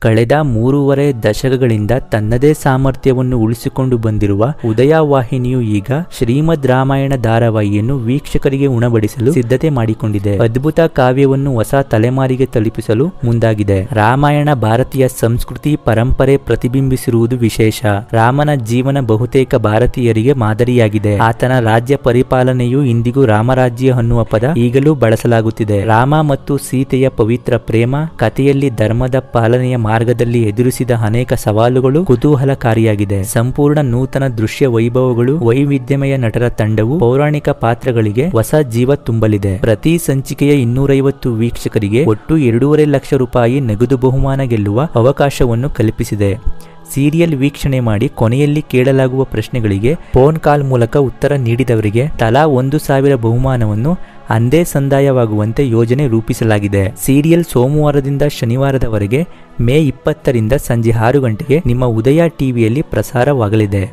ಕಳೆದ 3.5 ದಶಕಗಳಿಂದ ತನ್ನದೇ ಸಾಮರ್ಥ್ಯವನ್ನು ಉಳಿಸಿಕೊಂಡು ಬಂದಿರುವ ಉದಯ ವಾಹಿನಿಯು ಈಗ ಶ್ರೀಮದ್ ರಾಮಾಯಣ ಧಾರಾವಾಹಿಯನ್ನು ವೀಕ್ಷಕರಿಗೆ ಉಣಬಡಿಸಲು ಸಿದ್ಧತೆ ಮಾಡಿಕೊಂಡಿದೆ. ಅದ್ಭುತ ಕಾವ್ಯವನ್ನು ಹೊಸ ತಲೆಮಾರಿಗೆ ತಲುಪಿಸಲು ಮುಂದಾಗಿದೆ. ರಾಮಾಯಣ ಭಾರತೀಯ ಸಂಸ್ಕೃತಿ ಪರಂಪರೆ ಪ್ರತಿಬಿಂಬಿಸಿರುವುದು ವಿಶೇಷ. ರಾಮನ ಜೀವನ ಬಹುತೇಕ ಭಾರತೀಯರಿಗೆ ಮಾದರಿಯಾಗಿದೆ. ಆತನ ರಾಜ್ಯ ಪರಿಪಾಲನೆಯು ಇಂದಿಗೂ ರಾಮರಾಜ್ಯ ಅನ್ನುವ ಪದ ಈಗಲೂ ಬಳಸಲಾಗುತ್ತಿದೆ. ರಾಮ ಮತ್ತು ಸೀತೆಯ ಪವಿತ್ರ ಪ್ರೇಮ ಕಥೆಯಲ್ಲಿ ಧರ್ಮದ ಪಾಲನೆಯ ಮಾರ್ಗದಲ್ಲಿ ಎದುರಿಸಿದ ಅನೇಕ ಸವಾಲುಗಳು ಕುತೂಹಲಕಾರಿಯಾಗಿದೆ. ಸಂಪೂರ್ಣ ನೂತನ ದೃಶ್ಯ ವೈಭವಗಳು, ವೈವಿಧ್ಯಮಯ ನಟರ ತಂಡವು ಪೌರಾಣಿಕ ಪಾತ್ರಗಳಿಗೆ ಹೊಸ ಜೀವ ತುಂಬಲಿದೆ. ಪ್ರತಿ ಸಂಚಿಕೆಯ 250 ವೀಕ್ಷಕರಿಗೆ ಒಟ್ಟು 2.5 ಲಕ್ಷ ರೂಪಾಯಿ ನಗದು ಬಹುಮಾನ ಗೆಲ್ಲುವ ಅವಕಾಶವನ್ನು ಕಲ್ಪಿಸಿದೆ. ಸೀರಿಯಲ್ ವೀಕ್ಷಣೆ ಮಾಡಿ ಕೊನೆಯಲ್ಲಿ ಕೇಳಲಾಗುವ ಪ್ರಶ್ನೆಗಳಿಗೆ ಫೋನ್ ಕಾಲ್ ಮೂಲಕ ಉತ್ತರ ನೀಡಿದವರಿಗೆ ತಲಾ 1,000 ಬಹುಮಾನವನ್ನು ಅಂದೇ ಸಂದಾಯವಾಗುವಂತೆ ಯೋಜನೆ ರೂಪಿಸಲಾಗಿದೆ. ಸೀರಿಯಲ್ ಸೋಮವಾರದಿಂದ ಶನಿವಾರದವರೆಗೆ ಮೇ 20ರಿಂದ ಸಂಜೆ 6 ಗಂಟೆಗೆ ನಿಮ್ಮ ಉದಯ ಟಿವಿಯಲ್ಲಿ ಪ್ರಸಾರವಾಗಲಿದೆ.